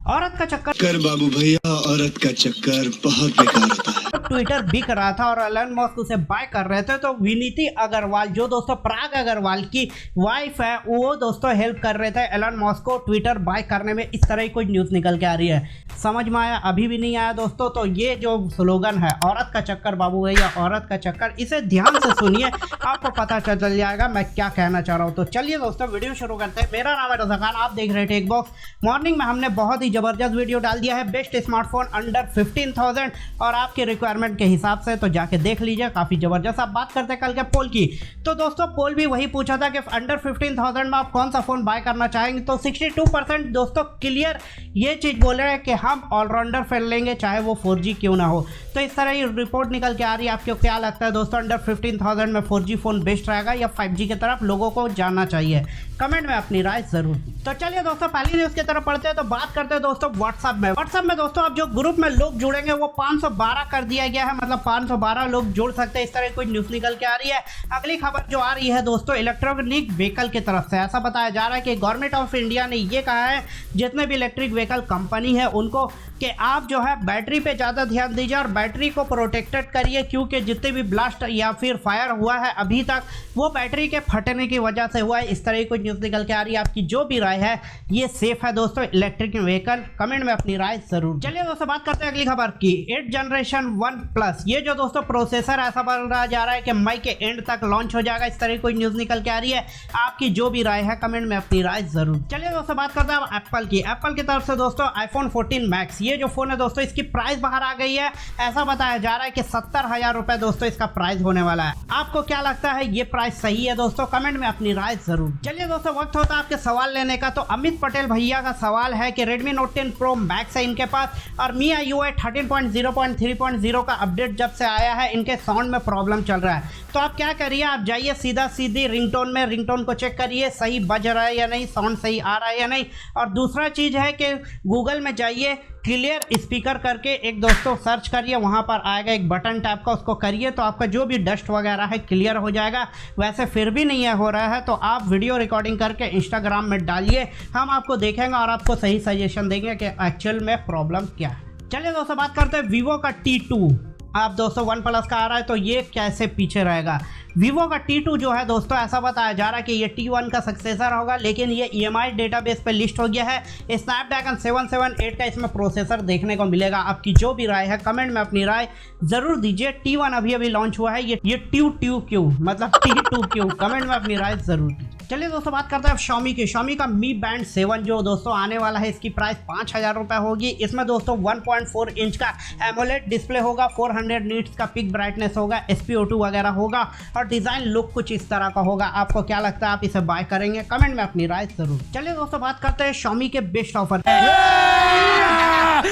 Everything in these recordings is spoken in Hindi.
औरत का चक्कर कर बाबू भैया, औरत का चक्कर बहुत बेकार होता है। ट्विटर बिक रहा था और एलन मस्क उसे बाय कर रहे थे, तो विनीति अग्रवाल जो दोस्तों पराग अग्रवाल की वाइफ है, वो दोस्तों हेल्प कर रहे थे एलन मस्क को ट्विटर बाय करने में। इस तरह की कोई न्यूज़ निकल के आ रही है, समझ में आया? अभी भी नहीं आया दोस्तों। तो ये जो स्लोगन है औरत का चक्कर बाबू भैया, औरत का चक्कर, इसे ध्यान से सुनिए, आपको पता चल जाएगा मैं क्या कहना चाह रहा हूँ। तो चलिए दोस्तों वीडियो शुरू करते हैं। मेरा नाम है रज़ा खान, आप देख रहे हैं टेक बॉक्स। मॉर्निंग में हमने बहुत ही जबरदस्त वीडियो डाल दिया है, बेस्ट स्मार्टफोन अंडर 15,000 और आपके रिक्वायरमेंट के हिसाब से, तो जाके देख लीजिए, काफ़ी ज़बरदस्त। आप बात करते हैं कल के पोल की, तो दोस्तों पोल भी वही पूछा था कि अंडर 15,000 में आप कौन सा फ़ोन बाय करना चाहेंगे, तो 62% दोस्तों क्लियर ये चीज़ बोल रहे हैं कि हम ऑलराउंडर फ़ोन लेंगे, चाहे वो 4G क्यों ना हो। तो इस तरह की रिपोर्ट निकल के आ रही है। आपको क्या लगता है दोस्तों, अंडर 15,000 में 4G फ़ोन बेस्ट रहेगा या 5G की तरफ लोगों को जाना चाहिए? कमेंट में अपनी राय जरूर। तो चलिए दोस्तों पहली न्यूज़ की तरफ पढ़ते हैं। तो बात करते हैं दोस्तों व्हाट्सएप में दोस्तों अब जो ग्रुप में लोग जुड़ेंगे वो 512 कर दिया गया है, मतलब 512 लोग जुड़ सकते हैं। इस तरह की कोई न्यूज़ निकल के आ रही है। अगली खबर जो आ रही है दोस्तों इलेक्ट्रॉनिक व्हीकल की तरफ से, ऐसा बताया जा रहा है कि गवर्नमेंट ऑफ इंडिया ने ये कहा है जितने भी इलेक्ट्रिक व्हीकल कंपनी है उनको कि आप जो है बैटरी पे ज़्यादा ध्यान दीजिए और बैटरी को प्रोटेक्टेड करिए, क्योंकि जितने भी ब्लास्ट या फिर फायर हुआ है अभी तक वो बैटरी के फटने की वजह से हुआ है। इस तरह की कोई न्यूज़ निकल के आ रही है। आपकी जो भी राय है ये सेफ है दोस्तों इलेक्ट्रिक व्हीकल? कमेंट में अपनी राय जरूर। चलिए दोस्तों बात करते हैं अगली खबर की। 8 जनरेशन 1 प्लस, ये जो दोस्तों प्रोसेसर ऐसा बन रहा जा रहा है कि मई के एंड तक लॉन्च हो जाएगा। इस तरह की कोई न्यूज़ निकल के आ रही है। आपकी जो भी राय है कमेंट में अपनी राय जरूर। चलिए दोस्तों बात करते हैं एप्पल की तरफ से दोस्तों आईफोन 14 मैक्स, ये जो फोन है दोस्तों इसकी प्राइस बाहर आ गई है। ऐसा बताया जा रहा है कि 70,000 रुपए दोस्तों इसका प्राइस होने वाला है। आपको क्या लगता है ये प्राइस सही है दोस्तों? कमेंट में अपनी राय जरूर। चलिए दोस्तों वक्त होता है आपके सवाल लेने का। तो अमित पटेल भैया का सवाल है कि Redmi Note 10 Pro Max है इनके पास और MIUI 13.0.3.0 का अपडेट जब से आया है इनके साउंड में प्रॉब्लम चल रहा है। तो आप क्या करिए, आप जाइए सीधी रिंगटोन को चेक करिए सही बज रहा है या नहीं, साउंड सही आ रहा है या नहीं। और दूसरा चीज़ है कि गूगल में जाइए, क्लियर स्पीकर करके एक दोस्तों सर्च करिए, वहाँ पर आएगा एक बटन टाइप का, उसको करिए तो आपका जो भी डस्ट वगैरह है क्लियर हो जाएगा। वैसे फिर भी नहीं है हो रहा है तो आप वीडियो रिकॉर्डिंग करके इंस्टाग्राम में डालिए, हम आपको देखेंगे और आपको सही सजेशन देंगे कि एक्चुअल में प्रॉब्लम क्या है। चलिए दोस्तों बात करते हैं वीवो का T2। आप दोस्तों वन प्लस का आ रहा है तो ये कैसे पीछे रहेगा? वीवो का T2 जो है दोस्तों ऐसा बताया जा रहा है कि ये T1 का सक्सेसर होगा, लेकिन ये EMI डेटाबेस पे लिस्ट हो गया है। स्नैपड्रैगन 778 का इसमें प्रोसेसर देखने को मिलेगा। आपकी जो भी राय है कमेंट में अपनी राय ज़रूर दीजिए। T1 अभी लॉन्च हुआ है, ये T2 क्यों, मतलब T2 क्यों? कमेंट में अपनी राय ज़रूर दीजिए। चलिए दोस्तों बात करते हैं अब Xiaomi का Mi Band 7 जो दोस्तों आने वाला है। इसकी प्राइस 5,000 रुपये होगी। इसमें दोस्तों 1.4 इंच का एमोलेड डिस्प्ले होगा, 400 नीट्स का पिक ब्राइटनेस होगा, SpO2 वगैरह होगा और डिज़ाइन लुक कुछ इस तरह का होगा। आपको क्या लगता है, आप इसे बाय करेंगे? कमेंट में अपनी राय जरूर। चलिए दोस्तों बात करते हैं Xiaomi के बेस्ट ऑफर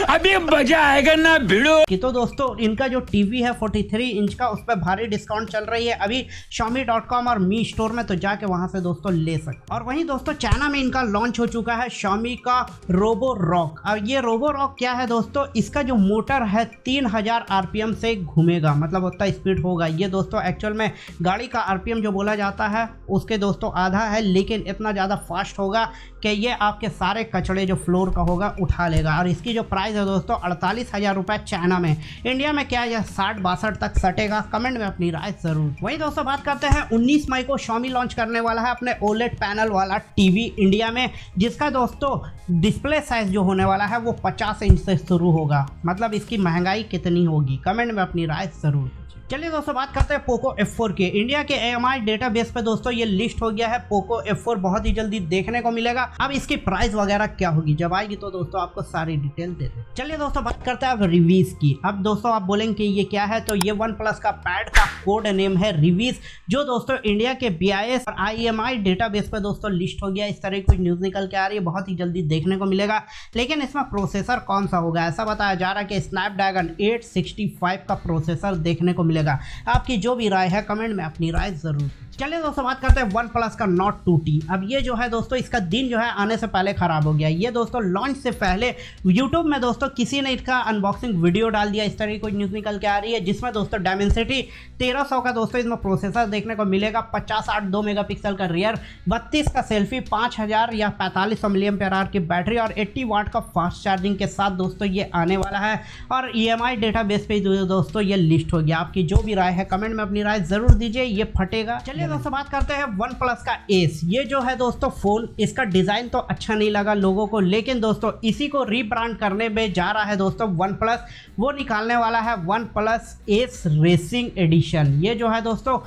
अभी मजा आएगा ना भिड़ो कि। तो दोस्तों इनका जो टीवी है 43 इंच का, उस पर भारी डिस्काउंट चल रही है अभी Xiaomi.com और मी स्टोर में, तो जाके वहां से दोस्तों ले सकते। और वहीं दोस्तों चाइना में इनका लॉन्च हो चुका है Xiaomi का RoboRock। अब ये RoboRock क्या है दोस्तों, इसका जो मोटर है 3000 RPM से घूमेगा, मतलब उतना स्पीड होगा। ये दोस्तों एक्चुअल में गाड़ी का RPM जो बोला जाता है उसके दोस्तों आधा है, लेकिन इतना ज़्यादा फास्ट होगा कि ये आपके सारे कचड़े जो फ्लोर का होगा उठा लेगा। और इसकी जो प्राइस है दोस्तों 48,000 रुपये चाइना में। इंडिया में क्या यह 60-62 तक सटेगा? कमेंट में अपनी राय जरूर। वहीं दोस्तों बात करते हैं 19 मई को Xiaomi लॉन्च करने वाला है अपने OLED पैनल वाला टीवी इंडिया में, जिसका दोस्तों डिस्प्ले साइज जो होने वाला है वो 50 इंच से शुरू होगा। मतलब इसकी महंगाई कितनी होगी? कमेंट में अपनी राय जरूर। चलिए दोस्तों बात करते हैं पोको F4 की। इंडिया के AMI डेटाबेस पे दोस्तों ये लिस्ट हो गया है। पोको F4 बहुत ही जल्दी देखने को मिलेगा। अब इसकी प्राइस वगैरह क्या होगी, जब आएगी तो दोस्तों आपको सारी डिटेल दे दें। चलिए दोस्तों बात करते हैं अब रिवीज की। अब दोस्तों आप बोलेंगे कि ये क्या है, तो ये वन प्लस का पैड का कोड नेम है रिवीज, जो दोस्तों इंडिया के BIS और IMI डेटाबेस पे दोस्तों लिस्ट हो गया। इस तरह की कुछ न्यूज़ निकल के आ रही है, बहुत ही जल्दी देखने को मिलेगा। लेकिन इसमें प्रोसेसर कौन सा होगा, ऐसा बताया जा रहा है कि स्नैपड्रैगन 865 का प्रोसेसर देखने को मिलेगा। आपकी जो भी राय है कमेंट में अपनी राय जरूर। चलिए दोस्तों बात करते हैं वन प्लस का Nord 2T। अब ये जो है दोस्तों इसका दिन जो है आने से पहले ख़राब हो गया। ये दोस्तों लॉन्च से पहले यूट्यूब में दोस्तों किसी ने इसका अनबॉक्सिंग वीडियो डाल दिया। इस तरह की कोई न्यूज़ निकल के आ रही है जिसमें दोस्तों डायमेंसिटी 1300 का दोस्तों इसमें प्रोसेसर देखने को मिलेगा, 50-8 2 मेगापिक्सल का रियर, 32 का सेल्फी, 5000 या 4500 mAh की बैटरी और 80 वाट का फास्ट चार्जिंग के साथ दोस्तों ये आने वाला है। और EMI डेटाबेस पे दोस्तों ये लिस्ट हो गया। आपकी जो भी राय है कमेंट में अपनी राय ज़रूर दीजिए, ये फटेगा। चलिए दोस्तों बात करते हैं वन प्लस का एस। ये जो है दोस्तों फ़ोन, इसका डिज़ाइन तो अच्छा नहीं लगा लोगों को, लेकिन दोस्तों इसी को रीब्रांड करने में जा रहा है दोस्तों वन प्लस। वो निकालने वाला है OnePlus Ace racing edition. ये जो है दोस्तों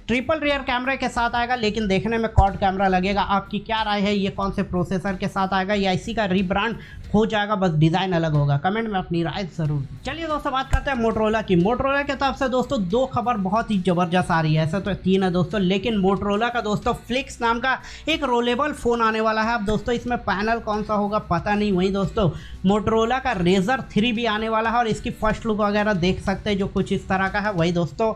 ट्रिपल रियर कैमरे के साथ आएगा, लेकिन देखने में क्वाड कैमरा लगेगा। आपकी क्या राय है, ये कौन से प्रोसेसर के साथ आएगा या इसी का रीब्रांड हो जाएगा, बस डिज़ाइन अलग होगा? कमेंट में अपनी राय ज़रूर। चलिए दोस्तों बात करते हैं मोटरोला की। मोटरोला की तरफ से दोस्तों दो खबर बहुत ही ज़बरदस्त आ रही है, ऐसा तो 3 है दोस्तों, लेकिन मोटरोला का दोस्तों फ्लिक्स नाम का एक रोलेबल फ़ोन आने वाला है। अब दोस्तों इसमें पैनल कौन सा होगा पता नहीं। वहीं दोस्तों मोटरोला का रेजर 3 भी आने वाला है और इसकी फर्स्ट लुक वगैरह देख सकते हैं जो कुछ इस तरह का है। वही दोस्तों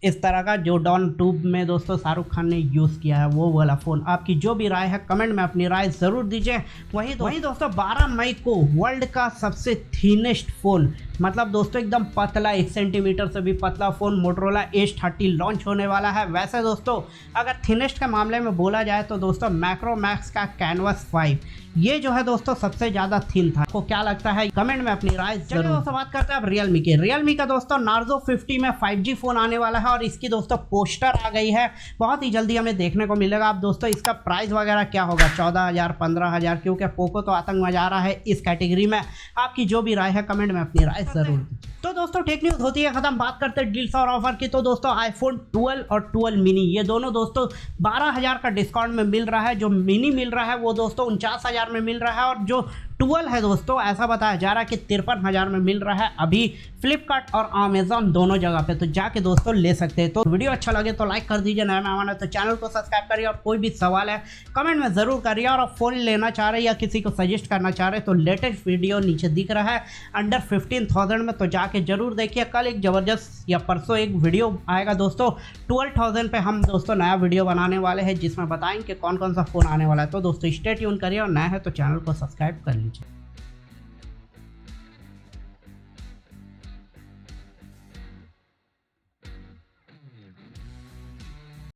इस तरह का जो डॉन ट्यूब में दोस्तों शाहरुख खान ने यूज़ किया है वो वाला फ़ोन। आपकी जो भी राय है कमेंट में अपनी राय ज़रूर दीजिए। वहीं दोस्तों 12 मई को वर्ल्ड का सबसे थिनेस्ट फ़ोन, मतलब दोस्तों एकदम पतला, 1 सेंटीमीटर से भी पतला फ़ोन मोटरोला एज 30 लॉन्च होने वाला है। वैसे दोस्तों अगर थिनेस्ट के मामले में बोला जाए तो दोस्तों मैक्रोमैक्स का कैनवस 5 ये जो है दोस्तों सबसे ज़्यादा थिन था। आपको क्या लगता है कमेंट में अपनी राय जरूर। दोस्तों बात करते हैं अब रियलमी के। रियलमी का दोस्तों नार्जो 50 में 5G फ़ोन आने वाला है और इसकी दोस्तों पोस्टर आ गई है, बहुत ही जल्दी हमें देखने को मिलेगा। अब दोस्तों इसका प्राइस वगैरह क्या होगा, 14,000 15,000, क्योंकि पोको तो आतंक मचा रहा है इस कैटेगरी में। आपकी जो भी राय है कमेंट में अपनी राय ज़रूर। तो दोस्तों टेक न्यूज़ होती है ख़त्म। बात करते हैं डील्स और ऑफर की। तो दोस्तों आईफोन 12 और 12 मिनी ये दोनों दोस्तों 12,000 का डिस्काउंट में मिल रहा है। जो मिनी मिल रहा है वो दोस्तों 49,000 में मिल रहा है और जो 12 है दोस्तों ऐसा बताया जा रहा है कि 53,000 में मिल रहा है अभी फ्लिपकार्ट और अमेजॉन दोनों जगह पे। तो जाके दोस्तों ले सकते हैं। तो वीडियो अच्छा लगे तो लाइक कर दीजिए, नया मेहमान है तो चैनल को सब्सक्राइब करिए और कोई भी सवाल है कमेंट में ज़रूर करिए। और आप फ़ोन लेना चाह रहे हैं या किसी को सजेस्ट करना चाह रहे हैं तो लेटेस्ट वीडियो नीचे दिख रहा है अंडर 15,000 में, तो जाके जरूर देखिए। कल एक ज़बरदस्त या परसों एक वीडियो आएगा दोस्तों 12,000 पे हम दोस्तों नया वीडियो बनाने वाले हैं जिसमें बताएंगे कौन कौन सा फ़ोन आने वाला है। तो दोस्तों स्टे ट्यून करिए और नया है तो चैनल को सब्सक्राइब कर लीजिए।